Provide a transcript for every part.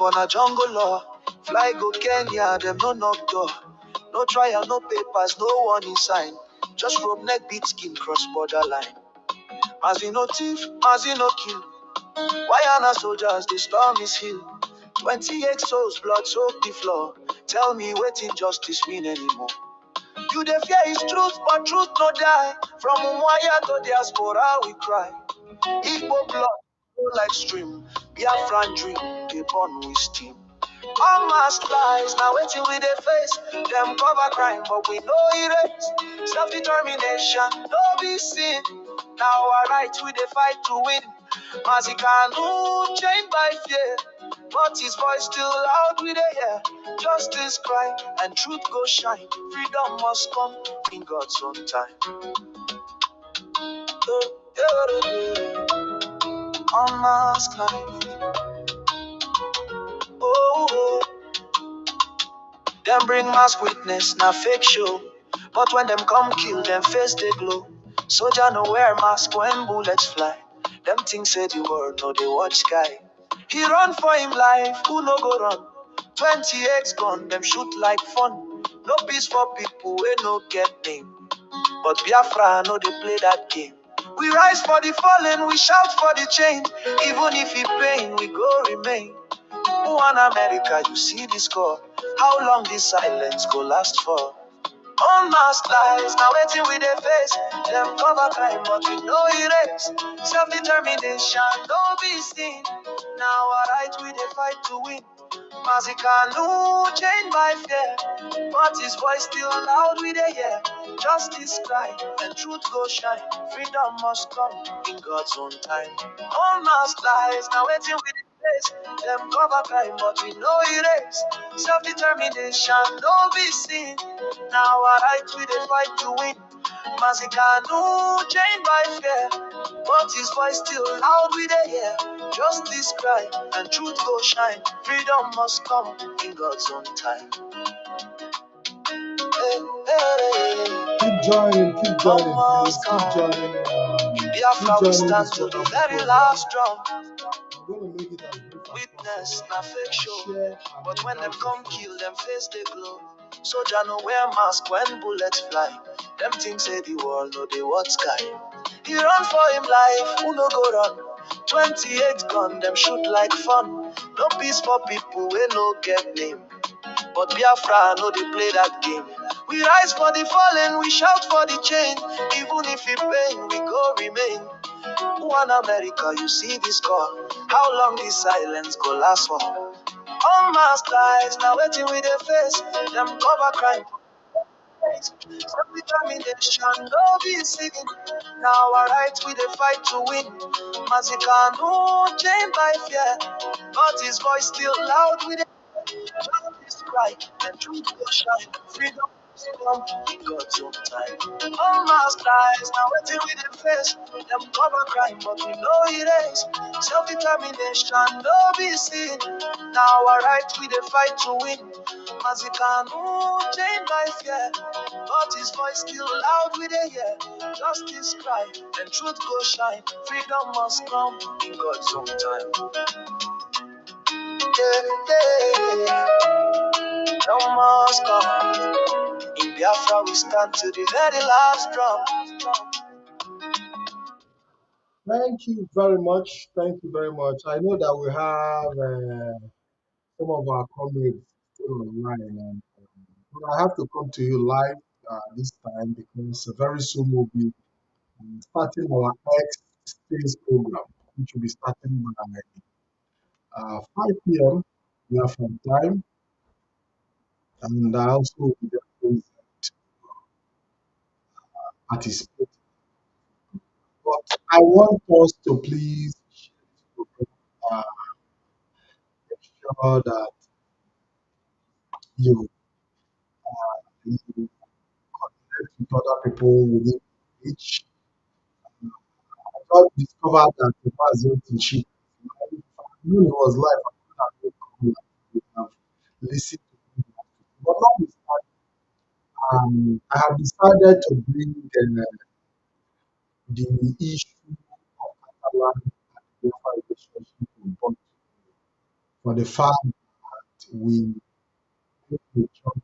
On a jungle law, fly go Kenya, them no knock door. No trial, no papers, no warning sign. Just rope neck, beat skin, cross border line. As we no thief, as we no kill. Why are not soldiers, the storm is hill. 28 souls, blood soak the floor. Tell me what injustice mean anymore. You the fear is truth, but truth no die. From Umwaya to diaspora we cry. Igbo blood flow like stream. Biafran dream, they born with steam. All mask lies, now waiting with their face. Them cover crime, but we know erase. Self-determination, no be seen. Now our rights we they fight to win. Mazikanu chained by fear, but his voice still loud with the air. Justice cry and truth go shine. Freedom must come in God's own time. On mask life, oh. Them bring mask witness, na fake show. But when them come kill, them face they glow. Soldier no wear mask when bullets fly. Them things say the world, no they watch sky. He run for him life, who no go run? 28 gun, them shoot like fun. No peace for people, we no get name. But Biafra, no they play that game. We rise for the fallen, we shout for the change. Even if it pain, we go remain. One America, you see the score. How long this silence go last for? Unmasked lies, now waiting with their face. Them cover crime, but we know erase. Self-determination, don't be seen. Now our right we they fight to win. Mazikanu chained by fear, but his voice still loud with the air. Justice cry and truth go shine. Freedom must come in God's own time. Unmasked lies, now waiting with the face. Them cover crime, but we know erase. Self-determination, don't be seen. Now our right we they fight to win. Mazikanu chained by fear, but his voice still loud with the air. Justice cry and truth go shine. Freedom must come in God's own time. Hey, hey. Keep joining, please. Keep joining. Biafra we stand to the very last drum. I'm gonna make it as brief as Witness, possible. na fake show. Share But and when them like come it. kill, them face they glow. Soldier no wear mask when bullets fly. Them things say the world no they watch sky. He run for him life, who no go run? 28 gun, them shoot like fun. No peace for people, we no get name. But Biafra no they play that game. We rise for the fallen, we shout for the change. Even if it pain, we go remain. One America, you see this call. How long this silence go last for? Unmasked lies, now waiting with their face. Them cover crime. Self-determination, no be seen. Now our rights we they fight to win. Mazikanu chained by fear, but his voice still loud with it. Justice cry and truth will shine. Freedom must come in God's own time. Unmasked lies, now waiting with their face. Them cover crime, but we know it is. Self-determination, no be seen. Now our rights we they fight to win. Mazikanu chained by fear, but his voice still loud with a yeah. Justice cry and truth go shine. Freedom must come in God's own time. Yeah. No must come. In Biafra we stand to the very last drum. Thank you very much. Thank you very much. I know that we have some of our comrades still online, and but I have to come to you live this time because very soon we'll be starting our X Space program, which will be starting by 5 p.m. We are from time, and I also will be there to participate. But I want us to please uh, make sure that you, you connect with other people within each. I just discovered that the Mazio Tichi, when it was live, I could have listened to it. But notwithstanding, I have decided to bring the issue of Catalan and Biafra relationship to board. for the fact we did the job,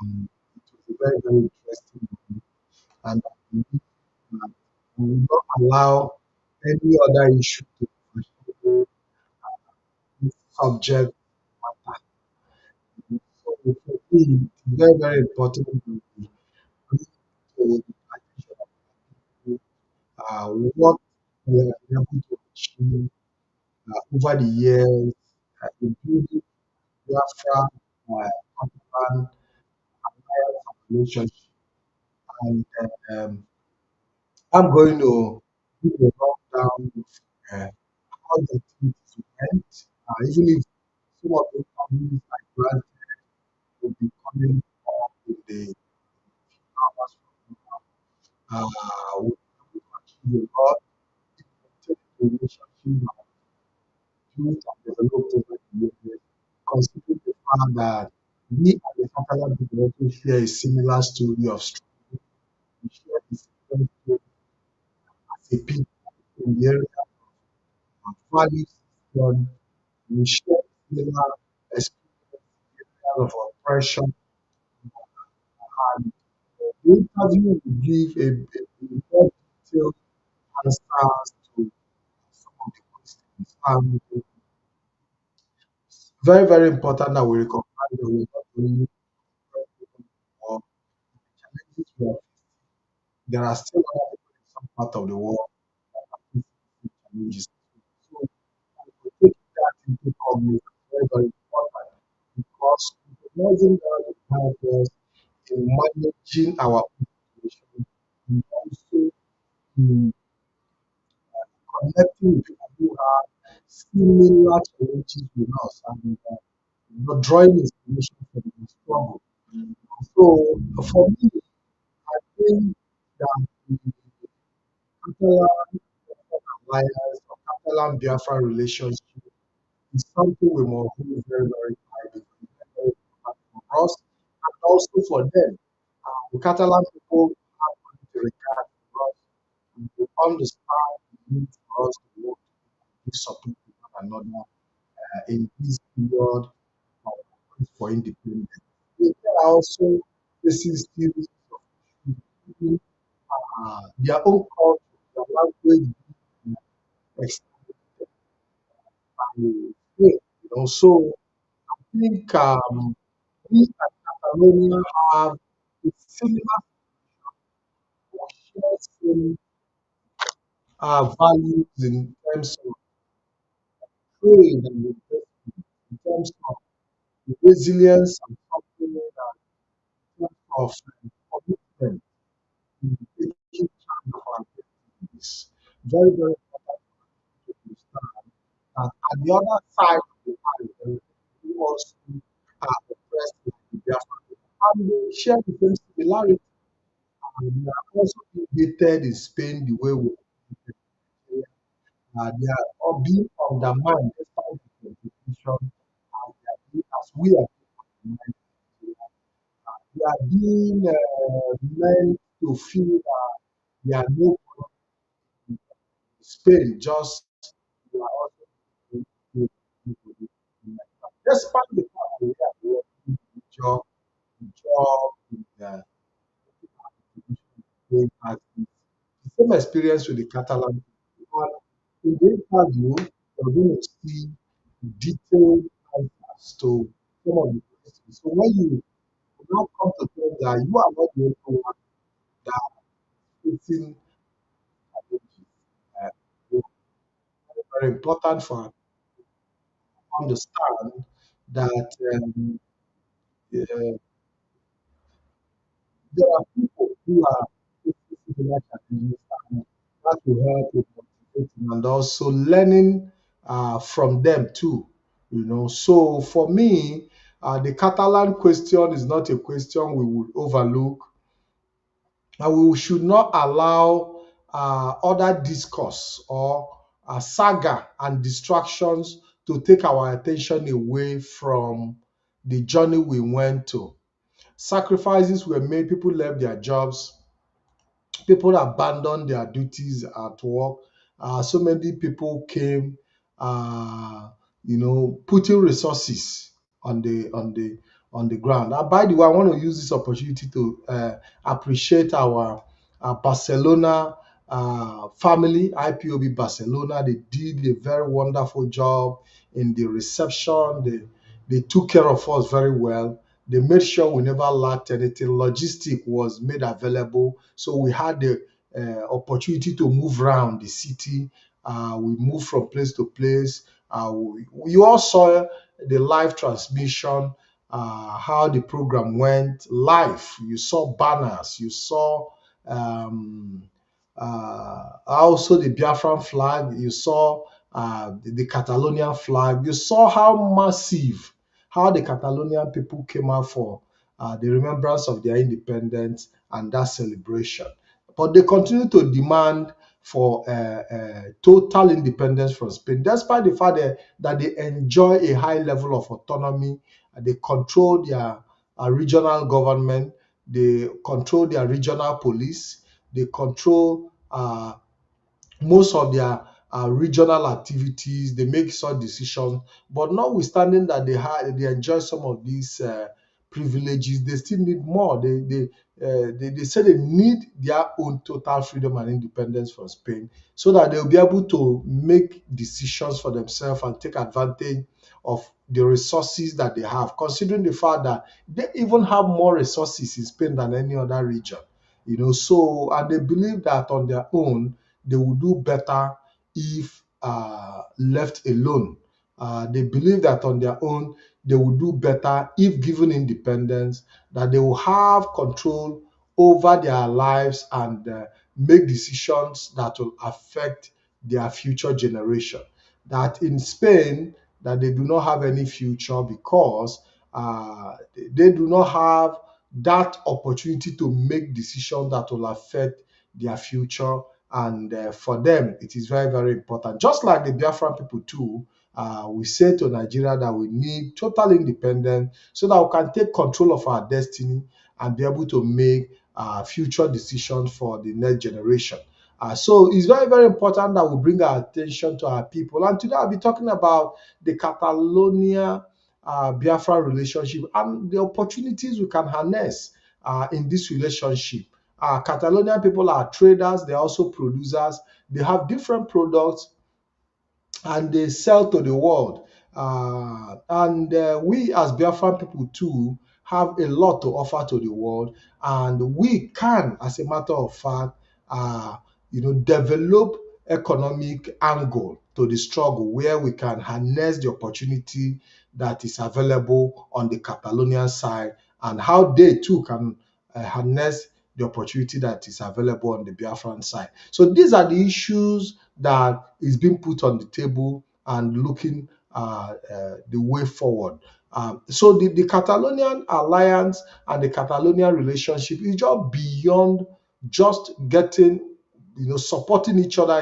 it was a very, very interesting one. And I believe that we will not allow any other issue to overshadow this subject matter. So for me, it's very, very important that we bring to the attention of people what we have been able to achieve over the years, including Biafra, Catalan, alliance and relationship. And I'm going to give a rundown of how the activities went, even if some of the families like grant will be coming up in the hours from now. We will achieve a lot to maintain the relationship that built and developed over the years, considering the fact that we and the Catalan people also share a similar story of struggle. We share the same story as a people in the area of value system. We share similar experience in the area of oppression. And the interview will give a more detailed answers to some of the questions. And it's very, very important that we recognize that we're not only or challenges we are facing. There are still other people in some part of the world that are facing the same challenges. So we take that into cognizance is very, very important because recognizing that will help us in managing our own situation and also in connecting with people who have similar challenges with us and drawing inspiration from the struggle. So for me, I think that the Catalan alliance or Catalan Biafra relationship is something we must hold very, very high because it's very, very important for us and also for them. The Catalan people have great regard for us and they understand the need for us to work together and give support to one another in this period of quest for independence. They are also facing series of issues, including their own culture, their language being extended by Spain. So I think we at Catalonia have a similar or share same values in terms of trade and investment, in terms of resilience and confidence, and in terms of commitment in taking charge of our destinies. Very, very important to understand that at the other side of the aisle, there are people who also are oppressed like the Biafra people. And they share the same similarity. And they are also being hated in Spain the way we are hated in Nigeria. They are all being undermined despite the constitution as we are being undermined in Nigeria. They are being meant to feel that they are no good in Spain, just they are also being made to feel in Nigeria. Despite the fact that we are working the job, the same as the same experience with the Catalan people. And in the interview, you're going to see detailed answers to some of the questions. So when you now come to think that you are not the only one that is facing challenges, it's very, very important for us to understand that uh, there are people who are facing similar challenges and that will help with motivating and also learning from them too. So for me, the Catalan question is not a question we would overlook, and we should not allow other discourse or saga and distractions to take our attention away from the journey we went to. Sacrifices were made, people left their jobs, people abandoned their duties at work. So many people came. uh, putting resources on the ground. By the way, I want to use this opportunity to appreciate our Barcelona family, IPOB Barcelona. They did a very wonderful job in the reception. They took care of us very well. They made sure we never lacked anything. Logistic was made available, so we had the opportunity to move around the city. We moved from place to place. You all saw the live transmission, how the program went live. You saw banners. You saw um, also the Biafran flag. You saw the Catalonian flag. You saw how massive, how the Catalonian people came out for the remembrance of their independence and that celebration. But they continue to demand for total independence from Spain, despite the fact that they enjoy a high level of autonomy. They control their regional government, they control their regional police, they control most of their regional activities. They make such decisions, but notwithstanding that they enjoy some of these privileges, they still need more. They say they need their own total freedom and independence from Spain, so that they'll be able to make decisions for themselves and take advantage of the resources that they have, considering the fact that they even have more resources in Spain than any other region. So, and they believe that on their own they will do better if left alone. They believe that on their own they will do better if given independence, that they will have control over their lives and make decisions that will affect their future generation. That in Spain, that they do not have any future because they do not have that opportunity to make decisions that will affect their future. And for them, it is very, very important. Just like the Biafran people too, we say to Nigeria that we need total independence so that we can take control of our destiny and be able to make future decisions for the next generation. So it's very, very important that we bring our attention to our people. And today I'll be talking about the Catalonia Biafra relationship and the opportunities we can harness in this relationship. Catalonian people are traders, they're also producers, they have different products and they sell to the world. And we as Biafran people too have a lot to offer to the world, and we can, as a matter of fact, develop economic angle to the struggle where we can harness the opportunity that is available on the Catalonian side, and how they too can harness the opportunity that is available on the Biafran side. So these are the issues that is being put on the table and looking the way forward. So the Catalonian alliance and the Catalonian relationship is just beyond just getting, supporting each other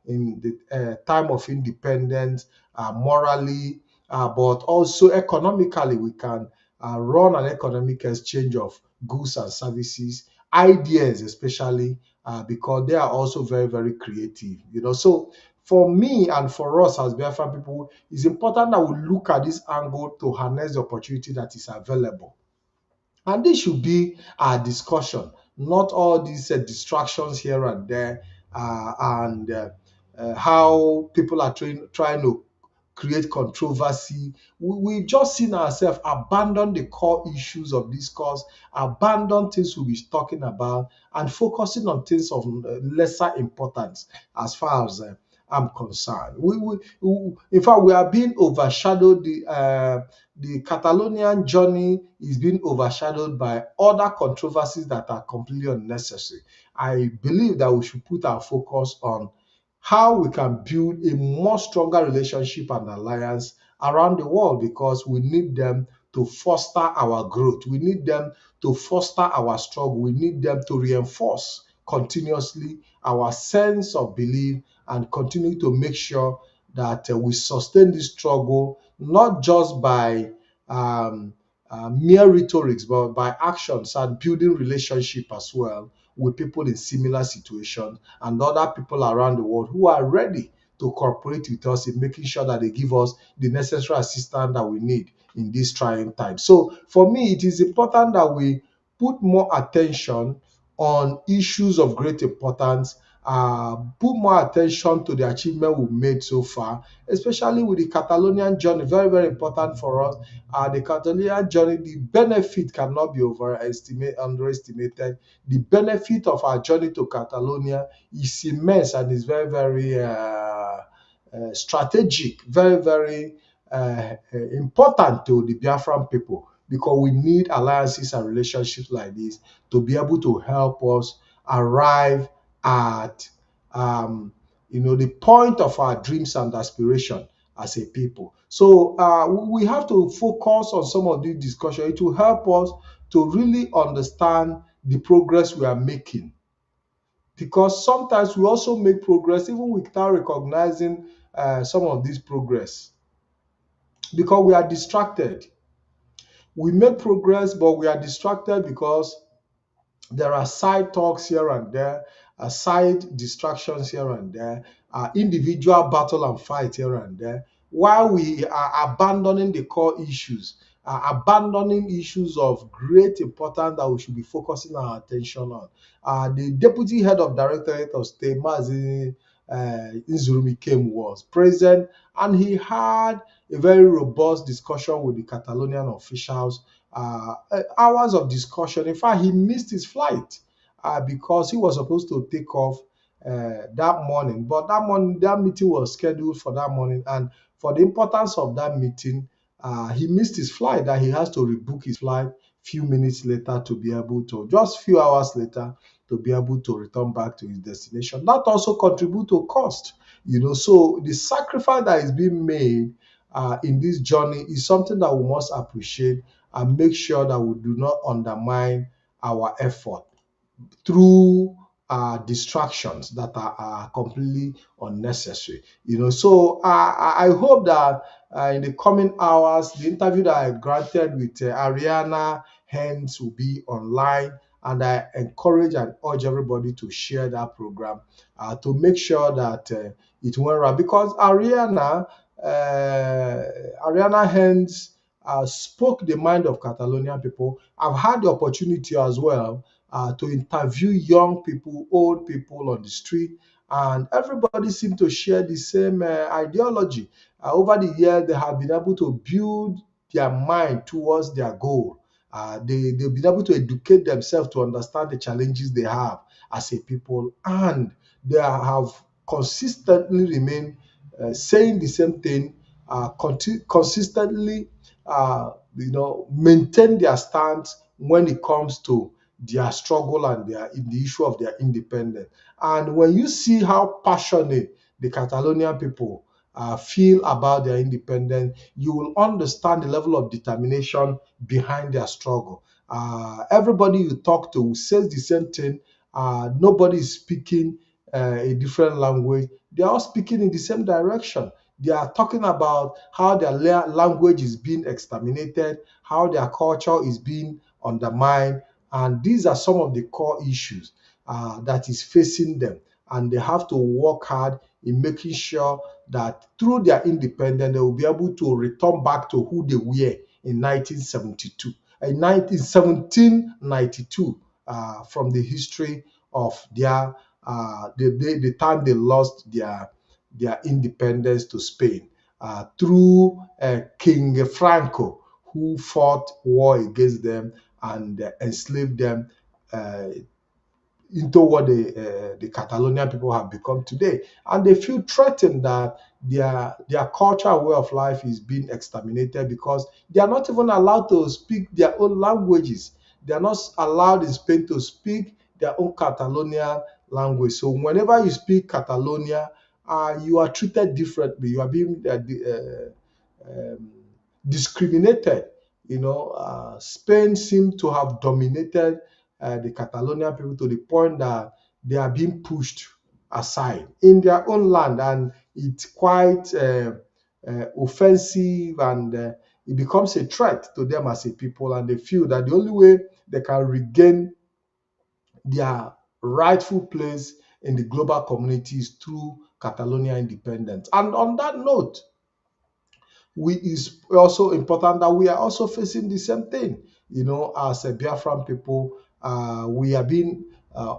in the time of independence, morally, but also economically. We can run an economic exchange of goods and services, ideas, especially because they are also very, very creative. So for me and for us as Biafran people, it's important that we look at this angle to harness the opportunity that is available. And this should be our discussion, not all these distractions here and there, and how people are trying to create controversy. We've just seen ourselves abandon the core issues of discourse, abandon things we'll be talking about, and focusing on things of lesser importance as far as I'm concerned. In fact, we are being overshadowed. The Catalonian journey is being overshadowed by other controversies that are completely unnecessary. I believe that we should put our focus on how we can build a more stronger relationship and alliance around the world, because we need them to foster our growth. We need them to foster our struggle. We need them to reinforce continuously our sense of belief and continue to make sure that we sustain this struggle, not just by mere rhetorics, but by actions and building relationship as well with people in similar situations and other people around the world who are ready to cooperate with us in making sure that they give us the necessary assistance that we need in this trying time. So for me, it is important that we put more attention on issues of great importance, put more attention to the achievement we've made so far, especially with the Catalonian journey. Very, very important for us. The Catalonian journey, the benefit cannot be underestimated. The benefit of our journey to Catalonia is immense and is very, very strategic, very, very important to the Biafran people, because we need alliances and relationships like this to be able to help us arrive at the point of our dreams and aspiration as a people. So we have to focus on some of these discussions. It will help us to really understand the progress we are making, because sometimes we also make progress even without recognizing some of this progress, because we are distracted. We make progress, but we are distracted because there are side talks here and there, side distractions here and there, individual battle and fight here and there, while we are abandoning the core issues, abandoning issues of great importance that we should be focusing our attention on. The deputy head of Directorate of State, Mazi Nzurumi Kem, was present, and he had a very robust discussion with the Catalonian officials, hours of discussion. In fact, he missed his flight because he was supposed to take off that morning. But that morning, that meeting was scheduled for that morning, and for the importance of that meeting, he missed his flight. That he has to rebook his flight few minutes later to be able to, just few hours later, to be able to return back to his destination. That also contribute to cost. So the sacrifice that is being made in this journey is something that we must appreciate and make sure that we do not undermine our effort through distractions that are completely unnecessary. So I hope that in the coming hours, the interview that I granted with Ariana Hens will be online, and I encourage and urge everybody to share that program to make sure that it went right, because Ariana Hens spoke the mind of Catalonian people. I've had the opportunity as well to interview young people, old people on the street, and everybody seemed to share the same ideology. Over the years, they have been able to build their mind towards their goal. They've been able to educate themselves to understand the challenges they have as a people, and they have consistently remained saying the same thing, consistently, maintain their stance when it comes to their struggle and the issue of their independence. And when you see how passionate the Catalonian people feel about their independence, you will understand the level of determination behind their struggle. Everybody you talk to says the same thing. Nobody is speaking a different language. They are all speaking in the same direction. They are talking about how their language is being exterminated, how their culture is being undermined, and these are some of the core issues that is facing them. And they have to work hard in making sure that through their independence, they will be able to return back to who they were in 1972, in 1792, from the history of the time they lost their independence to Spain, through King Franco, who fought war against them and enslaved them into what the Catalonian people have become today. And they feel threatened that their culture and way of life is being exterminated because they are not even allowed to speak their own languages. They are not allowed in Spain to speak their own Catalonian language. So whenever you speak Catalonia, you are treated differently. You are being um, discriminated. Spain seemed to have dominated the Catalonian people to the point that they are being pushed aside in their own land, and it's quite offensive, and it becomes a threat to them as a people, and they feel that the only way they can regain their rightful place in the global community is through Catalonia independence. And on that note, we is also important that we are also facing the same thing. As a Biafran people, we are being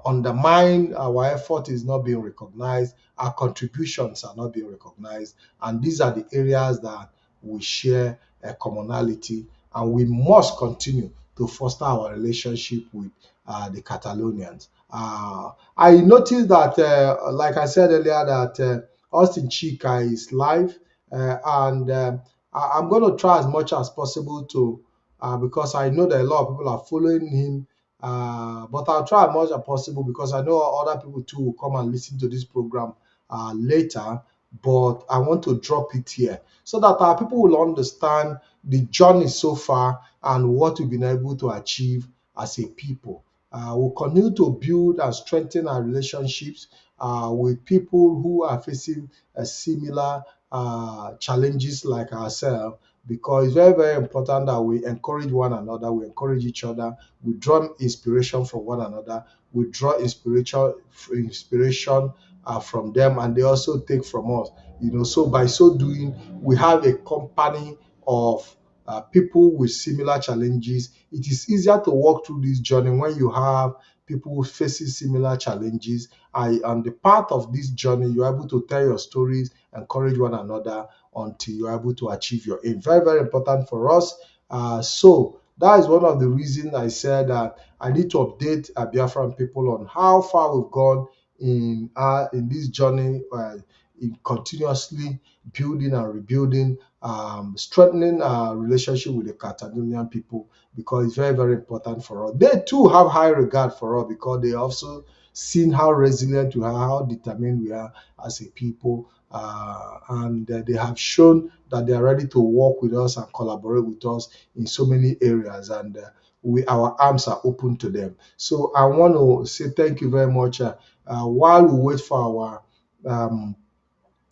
undermined. Our effort is not being recognized. Our contributions are not being recognized, and these are the areas that we share a commonality, and we must continue to foster our relationship with the Catalonians. I noticed that, like I said earlier, that Austin Chika is live, and I'm going to try as much as possible to, because I know that a lot of people are following him. But I'll try as much as possible because I know other people too will come and listen to this program later. But I want to drop it here so that our people will understand the journey so far and what we've been able to achieve as a people. We'll continue to build and strengthen our relationships with people who are facing a similar challenges like ourselves, because it's very, very important that we encourage one another, we encourage each other, we draw inspiration from one another, we draw inspiration from them, and they also take from us. So by so doing, we have a company of people with similar challenges. It is easier to walk through this journey when you have people facing similar challenges. On the part of this journey, you're able to tell your stories, encourage one another until you're able to achieve your aim. Very, very important for us. So that is one of the reasons I said that I need to update Biafran people on how far we've gone in this journey, in continuously building and rebuilding, strengthening our relationship with the Catalonian people, because it's very, very important for us. They too have high regard for us because they also seen how resilient we are, how determined we are as a people, and they have shown that they are ready to work with us and collaborate with us in so many areas, and our arms are open to them. So I want to say thank you very much. While we wait for um,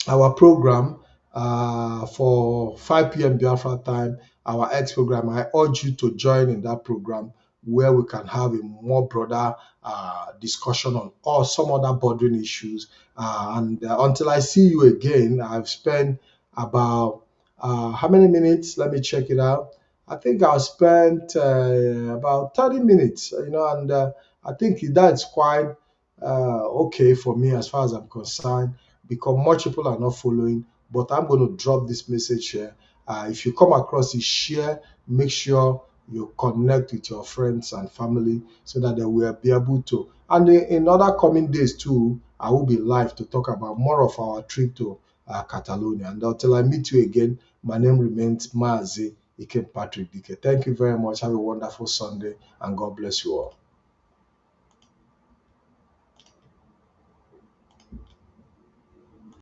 our program for 5 p.m. Biafra time, our X program, I urge you to join in that program where we can have a more broader discussion on all some other bordering issues. And until I see you again, I've spent about how many minutes? Let me check it out. I think I've spent about 30 minutes, and I think that's quite okay for me as far as I'm concerned, because much people are not following. But I'm going to drop this message here. If you come across it, share, make sure you connect with your friends and family so that they will be able to. And in other coming days too, I will be live to talk about more of our trip to Catalonia. And until I meet you again, my name remains Maazi Ikem Patrick Dike. Thank you very much. Have a wonderful Sunday, and God bless you all.